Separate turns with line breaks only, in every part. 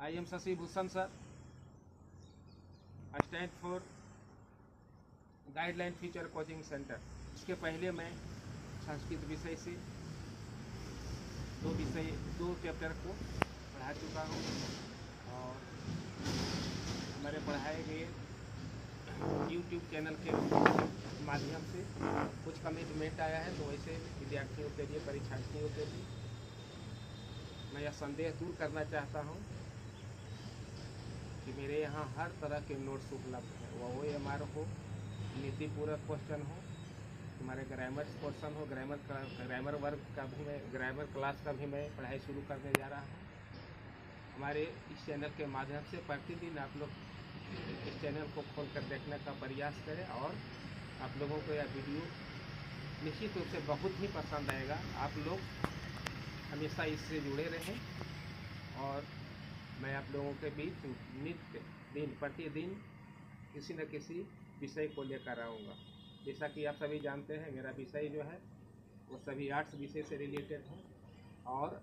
I am Shashi Bhushan sir. I stand for guideline future coaching centre. इसके पहले मैं संस्कृत विषय से दो चैप्टर को पढ़ा चुका हूँ और हमारे पढ़ाए गए YouTube चैनल के माध्यम से कुछ कमिटमेंट आया है, तो वैसे विद्यार्थियों के लिए, परीक्षार्थियों के लिए मैं यह संदेह दूर करना चाहता हूँ कि मेरे यहाँ हर तरह के नोट्स उपलब्ध हैं, वह OMR हो, नीति पूरक क्वेश्चन हो, हमारे ग्रामर पोर्शन हो, ग्रामर वर्ग का भी मैं, ग्रामर क्लास का भी मैं पढ़ाई शुरू करने जा रहा हूँ। हमारे इस चैनल के माध्यम से प्रतिदिन आप लोग इस चैनल को खोलकर देखने का प्रयास करें और आप लोगों को यह वीडियो निश्चित रूप से बहुत ही पसंद आएगा। आप लोग हमेशा इससे जुड़े रहें और मैं आप लोगों के बीच नित्य दिन प्रतिदिन किसी न किसी विषय को लेकर आऊँगा। जैसा कि आप सभी जानते हैं, मेरा विषय जो है वो सभी आर्ट्स विषय से रिलेटेड है और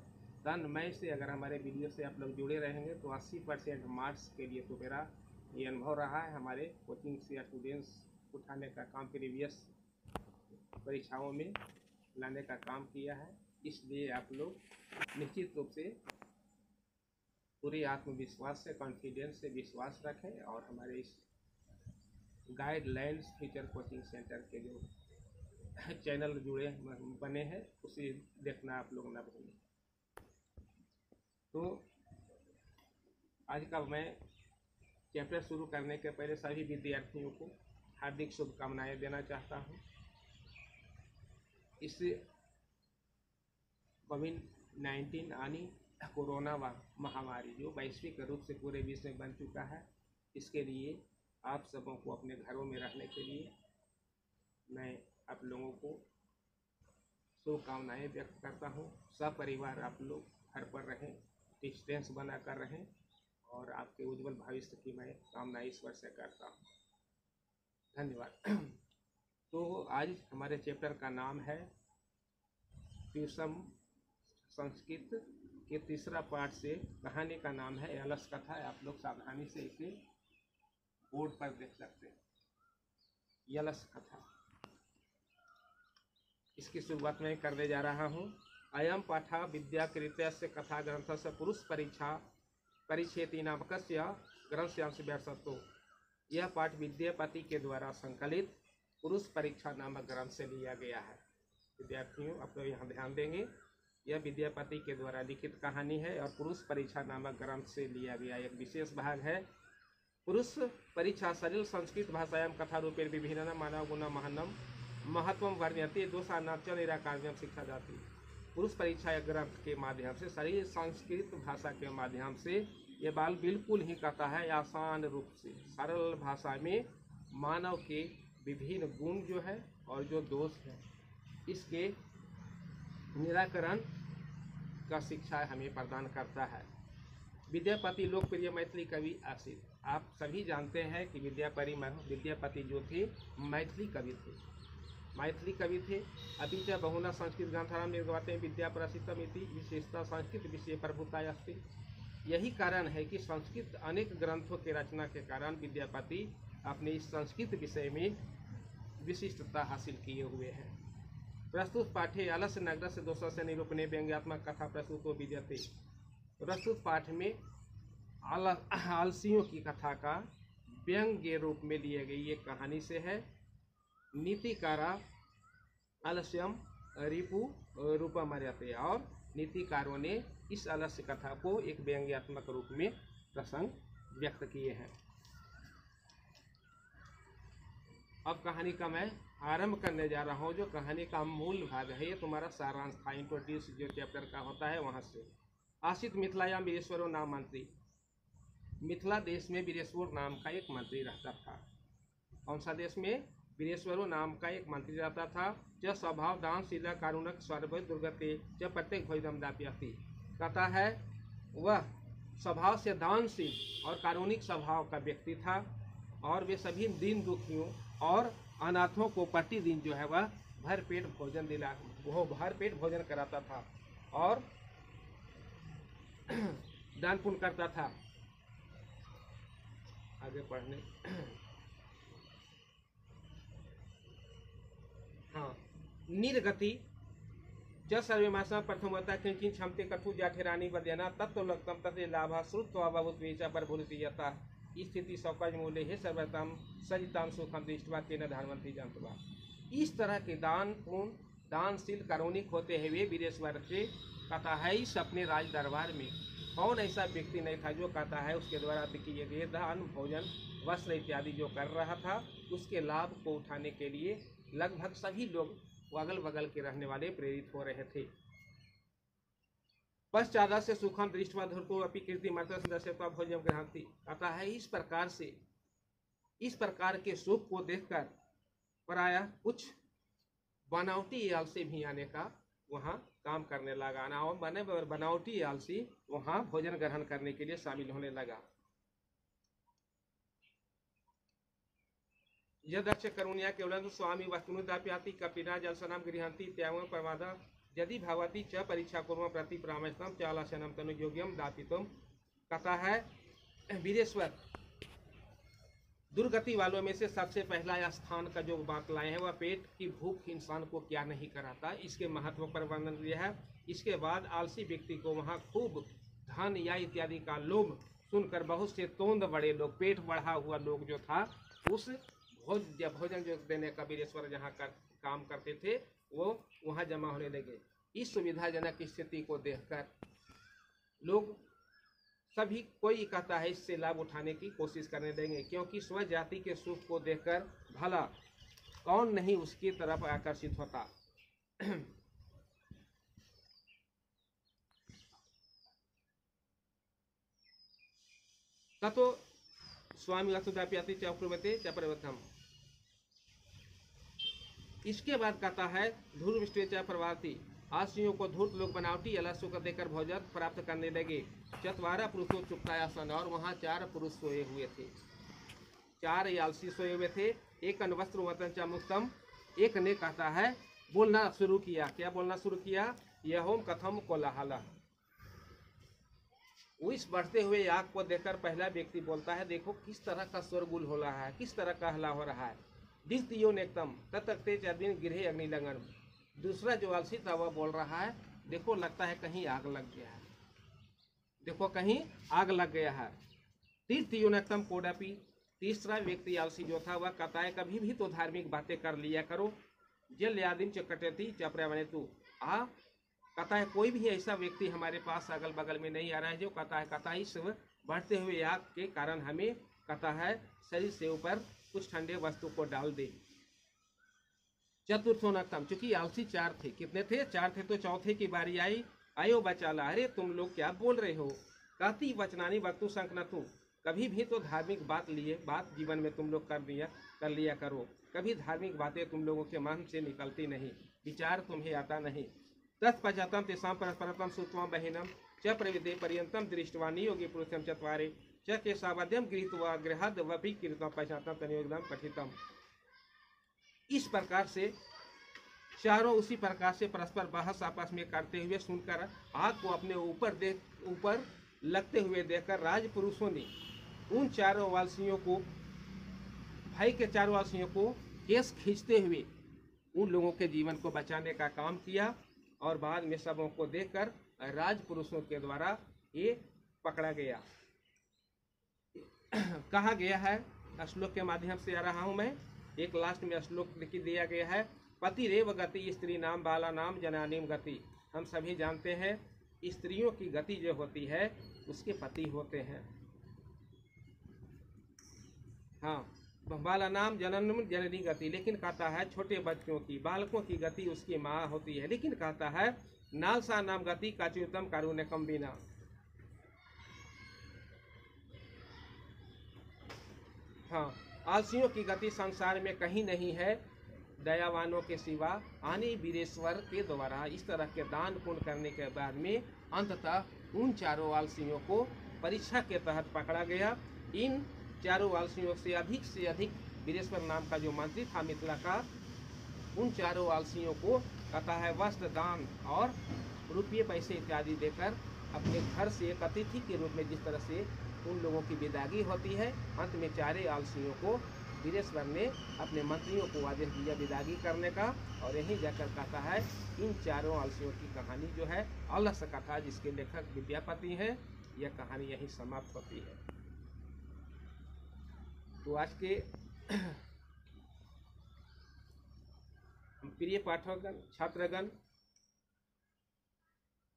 तन मय से अगर हमारे वीडियो से आप लोग जुड़े रहेंगे तो 80% मार्क्स के लिए तो मेरा ये अनुभव रहा है। हमारे कोचिंग से स्टूडेंट्स उठाने का काम प्रीवियस परीक्षाओं में लाने का काम किया है। इसलिए आप लोग निश्चित रूप से पूरे आत्मविश्वास से, कॉन्फिडेंस से विश्वास रखें और हमारे इस गाइडलाइंस फ्यूचर कोचिंग सेंटर के जो चैनल जुड़े बने हैं उसे देखना आप लोग न भूलें। तो आज का मैं चैप्टर शुरू करने के पहले सभी विद्यार्थियों को हार्दिक शुभकामनाएं देना चाहता हूं। इस कोविड-19 यानी कोरोना महामारी जो वैश्विक रूप से पूरे विश्व में बन चुका है, इसके लिए आप सबों को अपने घरों में रहने के लिए मैं आप लोगों को शुभकामनाएं व्यक्त करता हूं। सब परिवार आप लोग घर पर रहें, डिस्टेंस बनाकर रहें और आपके उज्जवल भविष्य की मैं कामना ईश्वर से करता हूं। धन्यवाद। तो आज हमारे चैप्टर का नाम है ट्यूशन संस्कृत के तीसरा पार्ट से कहानी का नाम है अलस कथा। आप लोग सावधानी से इसे बोर्ड पर देख सकते हैं, यलस कथा। इसकी शुरुआत मैं करने जा रहा हूँ। अयम पाठा विद्याकृतस्य कथा ग्रंथस्य पुरुष परीक्षा परिच्छेति नामकस्य ग्रंथस्यांश व्यासत्तो। यह पाठ विद्यापति के द्वारा संकलित पुरुष परीक्षा नामक ग्रंथ से लिया गया है। विद्यार्थियों, आप लोग यहाँ ध्यान देंगे, यह विद्यापति के द्वारा लिखित कहानी है और पुरुष परीक्षा नामक ग्रंथ से लिया गया एक विशेष भाग है। पुरुष परीक्षा सरल संस्कृत भाषायां कथा रूपेण विभिन्न मानव गुण महनम महत्वम वर्ण्यते दोषानाच निराकार्यम शिक्षा जाती। पुरुष परीक्षा ग्रंथ के माध्यम से सरल संस्कृत भाषा के माध्यम से ये बाल बिल्कुल ही कहता है आसान रूप से सरल भाषा में मानव के विभिन्न गुण जो है और जो दोष है इसके निराकरण का शिक्षा हमें प्रदान करता है। विद्यापति लोकप्रिय मैथिली कवि आसित। आप सभी जानते हैं कि विद्यापति जो थे मैथिली कवि थे। अभी च बहुना संस्कृत ग्रंथानां निर्गते विद्या प्रसिद्धम इति विशेषता संस्कृत विषय प्रभुता अस्ति। यही कारण है कि संस्कृत अनेक ग्रंथों के रचना के कारण विद्यापति अपने इस संस्कृत विषय में विशिष्टता हासिल किए हुए हैं। प्रस्तुत पाठे अलस नगरस्य दोषस्य निरूपणे व्यंग्यात्मक कथा प्रस्तुतो विद्यते। प्रस्तुत पाठ में आलसियों की कथा का व्यंग्य रूप में लिए गई एक कहानी से है। नीतिकारा आलस्यम रिपु रूपमर्यते, और नीतिकारों ने इस आलस्य कथा को एक व्यंग्यात्मक रूप में प्रसंग व्यक्त किए हैं। अब कहानी का मैं आरंभ करने जा रहा हूँ। जो कहानी का मूल भाग है ये तुम्हारा सारांश था, इंट्रोड्यूस जो चैप्टर का होता है वहाँ से। आसित मिथिलायाम वीरेश्वरो नाम मंत्री। मिथिला देश में वीरेश्वर नाम का एक मंत्री रहता था। कौन सा देश में? वीरेश्वरो नाम का एक मंत्री रहता था। च स्वभाव दानशील कारुणक सर्व दुर्गते च प्रत्येक भोजनम दाप्यति। कहता है वह स्वभाव से दानशील और कारुणिक स्वभाव का व्यक्ति था और वे सभी दीन दुखियों और अनाथों को प्रतिदिन जो है वह भरपेट भोजन कराता था और दान पुण्य करता था। आगे पढ़ने। हाँ, निर्गति च सर्वेमासा प्रथमता किंचिन क्षमते कठु जाठिरानी वद्यना तत्व लगतम तथे लाभा श्रुत्वा बहुत्वेचा परभूति यथा स्थिति सौकज मूल्य हे सर्वतम सजिताम सुखम दृष्टवा तेन धर्मंती जंतवा। इस तरह के दान पूर्ण दानशील करुणिक होते हैं वे वीरेश्वर थे। कहता है इस अपने राज दरबार में कौन ऐसा व्यक्ति नहीं था जो कहता है उसके द्वारा किए गए दान भोजन वस्त्र इत्यादि जो कर रहा था उसके लाभ को उठाने के लिए लगभग सभी लोग अगल बगल के रहने वाले प्रेरित हो रहे थे। पश्चात से सुखम दृष्टवा धुरको अपनी कीर्ति मर्त सदस्यता भोजन ग्रहणती। कहता है इस प्रकार के सुख को देखकर प्राय कुछ बनावटी आलसी भी आने का वहाँ काम करने लगा ना, और बने बनावटी आलसी वहाँ भोजन ग्रहण करने के लिए शामिल होने लगा। यदक्ष करुणिया केवलं स्वामी वस्तुनुदाप्याति कपिना जलसनाम गृहंती त्यागं प्रमादा यदि भवती च परीक्षा कुर्म प्रति परामर्शम चालाशनम तनु योग्यम दापितम। कहता है वीरेश्वर दुर्गति वालों में से सबसे पहला स्थान का जो बात लाए हैं वह पेट की भूख इंसान को क्या नहीं कराता, इसके महत्व पर वर्णन दिया है। इसके बाद आलसी व्यक्ति को वहाँ खूब धन या इत्यादि का लोभ सुनकर बहुत से तोंद बड़े लोग, पेट बढ़ा हुआ लोग जो था उस भोजन जो देने का वीरेश्वर जहाँ काम करते थे वो वहाँ जमा होने लगे। इस सुविधाजनक स्थिति को देखकर लोग सभी कोई कहता है इससे लाभ उठाने की कोशिश करने देंगे, क्योंकि स्व जाति के सुख को देखकर भला कौन नहीं उसकी तरफ आकर्षित होता। ततो स्वामी वसुदाप्याति चक्रवर्ती चप्रवतम। इसके बाद कहता है धूर्विष्ट प्रभाती आशियों को धूर्त लोग बनावटी अलग सुख देकर भोजन प्राप्त करने लगे। चतवारा पुरुषों चुप्तायासन, और वहाँ 4 पुरुष सोए हुए थे, 4 आलसी सोए हुए थे। एक वस्त्र वतन च मुक्तम, एक ने कहता है बोलना शुरू किया। क्या बोलना शुरू किया? यह होम कथम कोलाहल। इस बढ़ते हुए आग को देखकर पहला व्यक्ति बोलता है देखो किस तरह का शोरगुल हो रहा है, किस तरह का हल्ला हो रहा है। दिखतियो नेकतम तत्ते चर्दिन गृह अग्नि लगन। दूसरा जो आलसी था वह बोल रहा है देखो लगता है कहीं आग लग गया है, देखो कहीं आग लग गया है। तीर्थियो नेकतम कोडापी। तीसरा व्यक्ति आलसी जो था वह कहता है कभी भी तो धार्मिक बातें कर लिया करो। जल यादिम चकटेती चपरावने तू आ। कहता है कोई भी ऐसा व्यक्ति हमारे पास अगल बगल में नहीं आ रहा है जो कहता है इस बढ़ते हुए आग के कारण हमें कहता है शरीर से ऊपर कुछ ठंडे वस्तु को डाल दे। चतुर्थो नक्तम, चूंकि आलसी 4 थे, कितने थे? 4 थे, तो चौथे की बारी आई। आयो बचाला, अरे तुम लोग क्या बोल रहे हो? कहती वचनानी वक्तु संकनतु। कभी भी तो धार्मिक बात जीवन में तुम लोग कर लिया करो। कभी धार्मिक बातें तुम लोगों के मन से निकलती नहीं, विचार तुम्हें आता नहीं। तत्पश्चातम तेषां परस्परतम श्रुत्वा बहिनम च प्रविदे पर्यंतम दृष्टवा नियोगी पुरुषम चत्वारे च केशावद्यम गृहीत्वा गृहाद वपि कीर्तम पश्चातम तनियोगदम पठितम। इस प्रकार से चारों उसी प्रकार से परस्पर बहस आपस में करते हुए सुनकर आग को अपने ऊपर लगते हुए देखकर राजपुरुषों ने उन 4 वालसियों को, भाई के 4 वालसियों को केस खींचते हुए उन लोगों के जीवन को बचाने का काम किया। और बाद में सबों को देखकर राजपुरुषों के द्वारा ये पकड़ा गया। कहा गया है, श्लोक के माध्यम से आ रहा हूँ मैं, एक लास्ट में श्लोक लिख दिया गया है। पति रेव गति स्त्री नाम बाला नाम जनानीम गति। हम सभी जानते हैं स्त्रियों की गति जो होती है उसके पति होते हैं। हाँ, बाला नाम जननम जननी गति, लेकिन कहता है छोटे बच्चों की, बालकों की गति उसकी माँ होती है। लेकिन कहता है नालसा नाम गति काच्युतम कारुण्यकम बिना। हाँ, आलसियों की गति संसार में कहीं नहीं है दयावानों के सिवा आने वीरेश्वर के द्वारा। इस तरह के दान पुण्य करने के बाद में अंततः उन 4 आलसियों को परीक्षा के तहत पकड़ा गया। इन 4 आलसियों से अधिक वीरेश्वर नाम का जो मंत्री था मिथिला का, उन 4 आलसियों को कहता है वस्त्र दान और रुपये पैसे इत्यादि देकर अपने घर से एक अतिथि के रूप में जिस तरह से उन लोगों की विदागी होती है। अंत में चारे आलसियों को वीरेश्वर ने अपने मंत्रियों को आदेश दिया विदागी करने का, और यहीं जाकर कहता है इन चारों आलसियों की कहानी जो है अलस कथा, जिसके लेखक विद्यापति हैं, यह कहानी यहीं समाप्त होती है। तो आज के प्रिय पाठकगण, छात्रगण,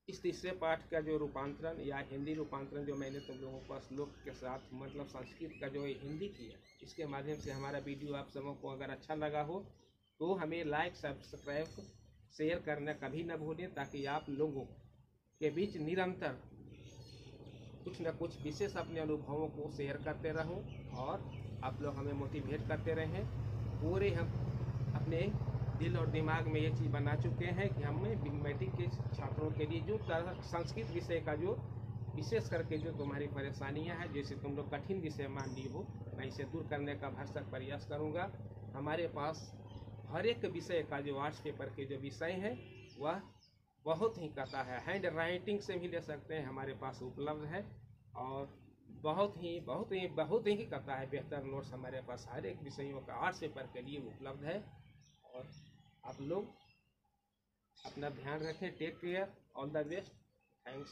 इस तीसरे पाठ का जो रूपांतरण या हिंदी रूपांतरण जो मैंने तुम लोगों को श्लोक के साथ मतलब संस्कृत का जो हिंदी किया, इसके माध्यम से हमारा वीडियो आप सबों को अगर अच्छा लगा हो तो हमें लाइक, सब्सक्राइब, शेयर करना कभी न भूलें, ताकि आप लोगों के बीच निरंतर कुछ न कुछ विशेष अपने अनुभवों को शेयर करते रहो और आप लोग हमें मोटिवेट करते रहें। पूरे हम अपने दिल और दिमाग में ये चीज़ बना चुके हैं कि हमें मैट्रिक के छात्रों के लिए जो संस्कृत विषय का जो विशेष करके जो तुम्हारी परेशानियां हैं, जैसे तुम लोग कठिन विषय मान ली हो, मैं इसे दूर करने का भरसक प्रयास करूंगा। हमारे पास हर एक विषय का जो आर्ट्स पेपर के जो विषय हैं वह बहुत ही कहता है, हैंड राइटिंग से भी ले सकते हैं, हमारे पास उपलब्ध है, और बहुत ही कहता है बेहतर नोट्स हमारे पास हर एक विषयों का आर्ट्स पेपर के लिए उपलब्ध है। और आप लोग अपना ध्यान रखें। Take care, all the best, thanks.